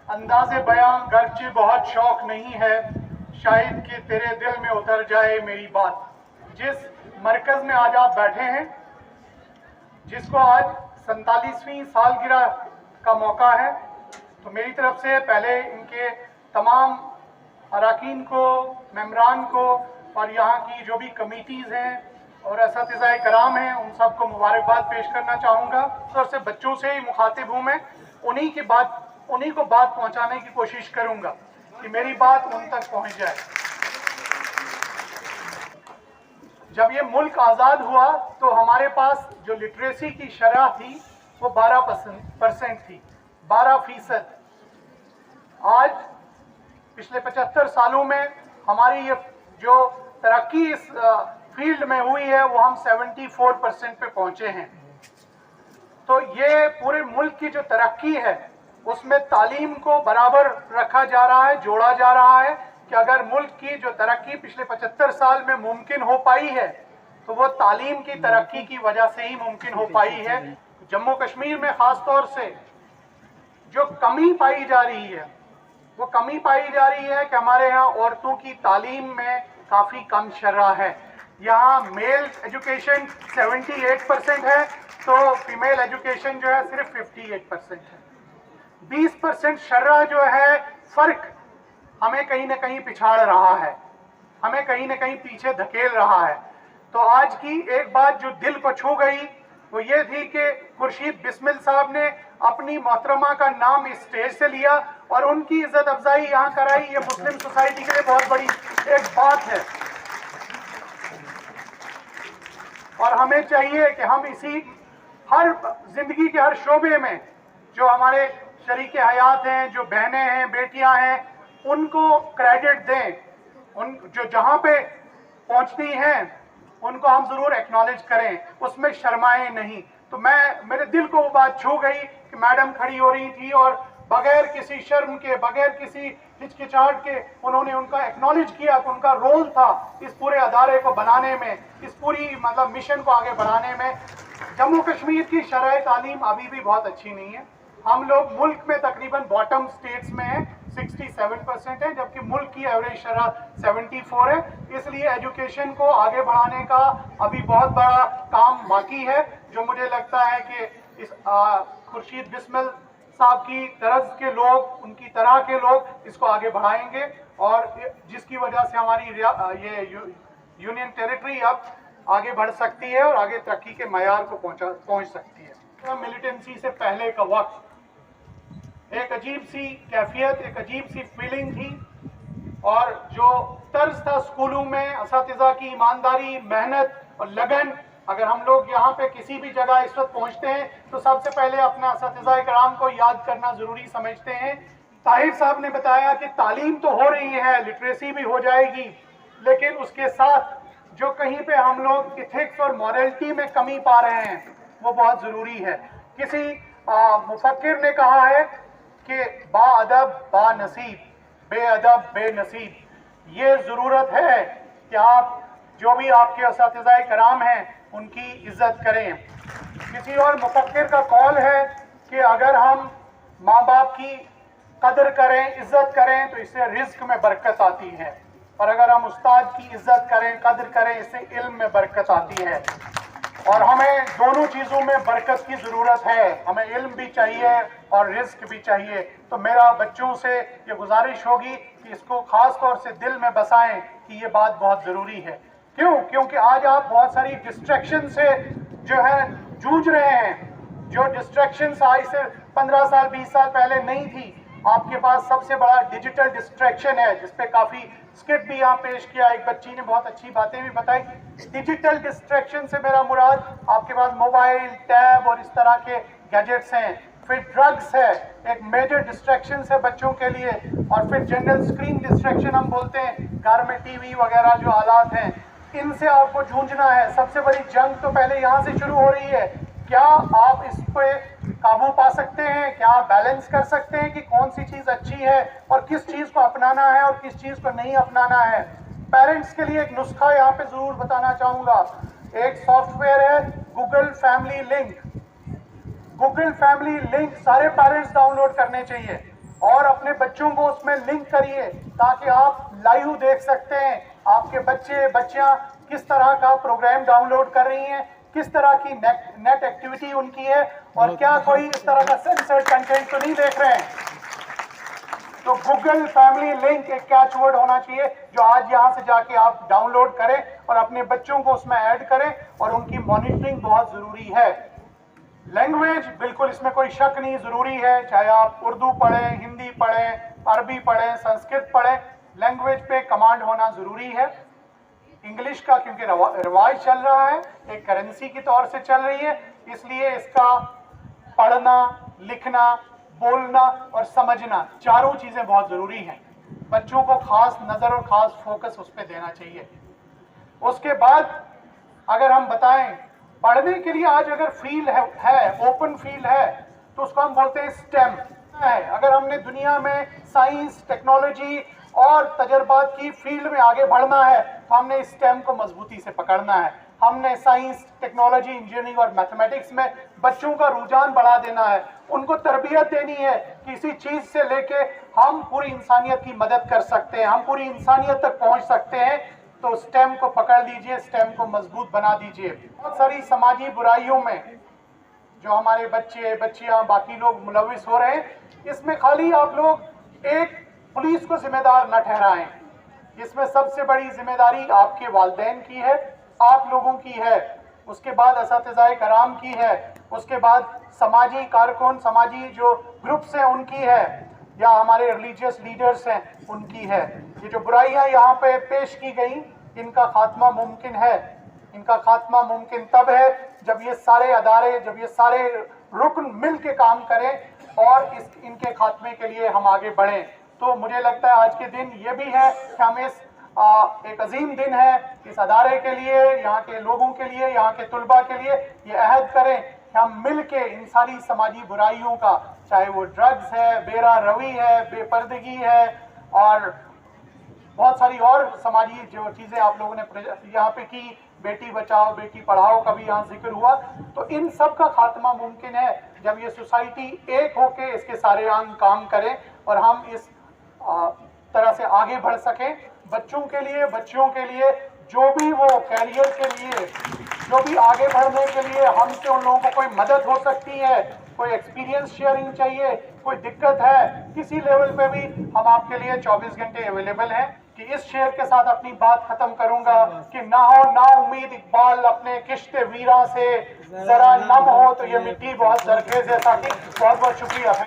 انداز بیاں گرچہ بہت شوق نہیں ہے، شاید کہ تیرے دل میں اتر جائے میری بات۔ جس مرکز میں آج آپ بیٹھے ہیں، جس کو آج 47ویں سالگرہ کا موقع ہے، تو میری طرف سے پہلے ان کے تمام اراکین کو، ممبران کو اور یہاں کی جو بھی کمیٹیز ہیں اور اساتذہ کرام ہیں، ان سب کو مبارکباد پیش کرنا چاہوں گا۔ اور سے بچوں سے ہی مخاطب ہوں میں، انہی کو بات پہنچانے کی کوشش کروں گا کہ میری بات ان تک پہنچ جائے۔ جب یہ ملک آزاد ہوا تو ہمارے پاس جو لٹریسی کی شرح تھی وہ 12% تھی، 12%۔ آج پچھلے 75 سالوں میں ہماری یہ جو ترقی اس فیلڈ میں ہوئی ہے وہ ہم 74% پہ پہنچے ہیں۔ تو یہ پورے ملک کی جو ترقی ہے اس میں تعلیم کو برابر رکھا جا رہا ہے، جوڑا جا رہا ہے کہ اگر ملک کی جو ترقی پچھلے 75 سال میں ممکن ہو پائی ہے تو وہ تعلیم کی ترقی کی وجہ سے ہی ممکن ہو پائی ہے۔ جموں کشمیر میں خاص طور سے جو کمی پائی جا رہی ہے وہ کمی پائی جا رہی ہے کہ ہمارے ہاں عورتوں کی تعلیم میں کافی کم شرح ہے۔ یہاں میل ایجوکیشن 78% ہے تو فیمیل ایجوکیشن جو ہے صرف 58% ہے۔ 20% شرح جو ہے فرق ہمیں کہیں نہ کہیں پچھاڑ رہا ہے، ہمیں کہیں نہ کہیں پیچھے دھکیل رہا ہے۔ تو آج کی ایک بات جو دل کو چھو گئی وہ یہ تھی کہ خورشید بسمل صاحب نے اپنی محترمہ کا نام اس سٹیج سے لیا اور ان کی عزت افزائی یہاں کرائی۔ یہ مسلم سوسائٹی کے لیے بہت بڑی ایک بات ہے، اور ہمیں چاہیے کہ ہم اسی ہر زندگی کے ہر شعبے میں جو ہمارے شریک حیات ہیں، جو بہنیں ہیں، بیٹیاں ہیں، ان کو کریڈٹ دیں۔ ان جو جہاں پہ پہنچتی ہیں ان کو ہم ضرور ایکنالج کریں، اس میں شرمائیں نہیں۔ تو میرے دل کو وہ بات چھو گئی کہ میڈم کھڑی ہو رہی تھی اور بغیر کسی شرم کے، بغیر کسی ہچکچاہٹ کے انہوں نے ان کا ایکنالج کیا کہ ان کا رول تھا اس پورے ادارے کو بنانے میں، اس پوری مشن کو آگے بڑھانے میں۔ جموں کشمیر کی شرح تعلیم ابھی بھی بہت اچھی نہیں ہے۔ ہم لوگ ملک میں تقریباً باٹم سٹیٹس میں ہیں، 67% ہے، جبکہ ملک کی ایوریج شرح 74 ہے۔ اس لیے ایجوکیشن کو آگے بڑھانے کا ابھی بہت بڑا کام باقی ہے، جو مجھے لگتا ہے کہ اس خورشید بسمل صاحب کی طرز کے لوگ، ان کی طرح کے لوگ اس کو آگے بڑھائیں گے، اور جس کی وجہ سے ہماری یہ یونین ٹیریٹری اب آگے بڑھ سکتی ہے اور آگے ترقی کے معیار کو پہنچ سکتی ہے۔ ملیٹنسی سے پہلے کا وقت ایک عجیب سی کیفیت، ایک عجیب سی فیلنگ تھی، اور جو طرز تھا اسکولوں میں اساتذہ کی ایمانداری، محنت اور لگن۔ اگر ہم لوگ یہاں پہ کسی بھی جگہ اس وقت پہنچتے ہیں تو سب سے پہلے اپنا اساتذہ کرام کو یاد کرنا ضروری سمجھتے ہیں۔ طاہر صاحب نے بتایا کہ تعلیم تو ہو رہی ہے، لٹریسی بھی ہو جائے گی، لیکن اس کے ساتھ جو کہیں پہ ہم لوگ ایتھکس اور مورلٹی میں کمی پا رہے ہیں وہ بہت ضروری ہے۔ کسی مفکر نے کہا ہے کہ با ادب با نصیب، بے ادب بے نصیب۔ یہ ضرورت ہے کہ آپ جو بھی آپ کے اساتذہ کرام ہیں ان کی عزت کریں۔ کسی اور مفکر کا قول ہے کہ اگر ہم ماں باپ کی قدر کریں، عزت کریں تو اس سے رزق میں برکت آتی ہے، اور اگر ہم استاد کی عزت کریں، قدر کریں، اس سے علم میں برکت آتی ہے۔ اور ہمیں دونوں چیزوں میں برکت کی ضرورت ہے، ہمیں علم بھی چاہیے اور رزق بھی چاہیے۔ تو میرا بچوں سے یہ گزارش ہوگی کہ اس کو خاص طور سے دل میں بسائیں کہ یہ بات بہت ضروری ہے۔ کیونکہ آج آپ بہت ساری ڈسٹریکشن سے جو ہے جوجھ رہے ہیں، جو ڈسٹریکشنز آج سے 15 سال 20 سال پہلے نہیں تھی۔ آپ کے پاس سب سے بڑا ڈیجیٹل ڈسٹریکشن ہے، جس پہ کافی اسکرپٹ بھی یہاں پیش کیا، ایک بچی نے بہت اچھی باتیں بھی بتائی۔ ڈیجیٹل ڈسٹریکشن سے میرا مراد آپ کے پاس موبائل، ٹیب اور اس طرح کے گیجٹس ہیں۔ پھر ڈرگز ہے، ایک میجر ڈسٹریکشن ہے بچوں کے لیے، اور پھر جنرل اسکرین ڈسٹریکشن ہم بولتے ہیں، گھر میں ٹی وی وغیرہ جو آلات ہیں، ان سے آپ کو جھونجنا ہے۔ سب سے بڑی جنگ تو پہلے یہاں سے شروع ہو رہی ہے۔ کیا آپ اس پہ قابو پا سکتے ہیں؟ کیا آپ بیلنس کر سکتے ہیں کہ کون سی چیز اچھی ہے اور کس چیز کو اپنانا ہے اور کس چیز کو نہیں اپنانا ہے؟ پیرنٹس کے لیے ایک نسخہ یہاں پہ ضرور بتانا چاہوں گا۔ ایک سافٹ ویئر ہے Google family link. Google family link سارے پیرنٹس ڈاؤن لوڈ کرنے چاہیے، اور اپنے بچوں کو اس میں لنک کریے تاکہ آپ لائیو دیکھ سکتے ہیں آپ کے بچے بچیاں کس طرح کا پروگرام ڈاؤن لوڈ کر رہی ہیں, کس طرح کی نیٹ ایکٹیویٹی ان کی ہے, اور کیا کوئی اس طرح کا سینسرڈ کنٹینٹ تو نہیں دیکھ رہے ہیں. تو گوگل فیملی لنک ایک کیچ ورڈ ہونا چاہیے جو آج یہاں سے جا کے آپ ڈاؤن لوڈ کریں اور اپنے بچوں کو اس میں ایڈ کریں, اور ان کی مانیٹرنگ بہت ضروری ہے. لینگویج بالکل اس میں کوئی شک نہیں, ضروری ہے, چاہے آپ اردو پڑھیں, ہندی پڑھیں, عربی پڑھیں, سنسکرت پڑھیں, لینگویج پہ کمانڈ ہونا ضروری ہے. انگلش کا کیونکہ رواج چل رہا ہے, ایک کرنسی کی طور سے چل رہی ہے, اس لیے اس کا پڑھنا, لکھنا, بولنا اور سمجھنا چاروں چیزیں بہت ضروری ہیں. بچوں کو خاص نظر اور خاص فوکس اس پہ دینا چاہیے. اس کے بعد اگر ہم بتائیں پڑھنے کے لیے آج اگر فیلڈ ہے اوپن فیلڈ ہے تو اس کو ہم بولتے ہیں اسٹیم ہے. اگر ہم نے دنیا میں سائنس, ٹیکنالوجی اور تجربات کی فیلڈ میں آگے بڑھنا ہے تو ہم نے اسٹیم کو مضبوطی سے پکڑنا ہے. ہم نے سائنس, ٹیکنالوجی, انجینئرنگ اور میتھمیٹکس میں بچوں کا رجحان بڑھا دینا ہے, ان کو تربیت دینی ہے. کسی چیز سے لے کے ہم پوری انسانیت کی مدد کر سکتے ہیں, ہم پوری انسانیت تک پہنچ سکتے ہیں. تو سٹیم کو پکڑ لیجئے, سٹیم کو مضبوط بنا دیجئے. بہت ساری سماجی برائیوں میں جو ہمارے بچے بچیاں باقی لوگ ملوث ہو رہے ہیں, اس میں خالی آپ لوگ ایک پولیس کو ذمہ دار نہ ٹھہرائیں. اس میں سب سے بڑی ذمہ داری آپ کے والدین کی ہے, آپ لوگوں کی ہے, اس کے بعد اساتذہ کرام کی ہے, اس کے بعد سماجی کارکن, سماجی جو گروپس ہیں ان کی ہے, یا ہمارے ریلیجیس لیڈرز ہیں ان کی ہے. یہ جو برائیاں یہاں پہ پیش کی گئیں ان کا خاتمہ ممکن ہے. ان کا خاتمہ ممکن تب ہے جب یہ سارے ادارے, جب یہ سارے رکن مل کے کام کریں اور ان کے خاتمے کے لیے ہم آگے بڑھیں. تو مجھے لگتا ہے آج کے دن یہ بھی ہے کہ ہم ایک عظیم دن ہے اس ادارے کے لیے, یہاں کے لوگوں کے لیے, یہاں کے طلباء کے لیے یہ عہد کریں کہ ہم مل کے ان ساری سماجی برائیوں کا, چاہے وہ ڈرگز ہے, بے راہ روی ہے, بے پردگی ہے, اور بہت ساری اور سماجی جو چیزیں آپ لوگوں نے یہاں پہ کی, بیٹی بچاؤ بیٹی پڑھاؤ کا بھی یہاں ذکر ہوا, تو ان سب کا خاتمہ ممکن ہے جب یہ سوسائٹی ایک ہو کے اس کے سارے انگ کام کریں اور ہم اس طرح سے آگے بڑھ سکیں. بچوں کے لیے, بچیوں کے لیے, جو بھی وہ کیریئر کے لیے, جو بھی آگے بڑھنے کے لیے ہم سے ان لوگوں کو کوئی مدد ہو سکتی ہے, کوئی ایکسپیرینس شیئرنگ چاہیے, کوئی دقت ہے, کسی لیول پہ بھی ہم آپ کے لیے 24 گھنٹے اویلیبل ہیں. کہ اس شعر کے ساتھ اپنی بات ختم کروں گا کہ نہ ہو نا امید اقبال اپنے کشت ویراں سے, ذرا نم ہو تو یہ مٹی بہت زرخیز ہے. ساتھی بہت بہت شکریہ.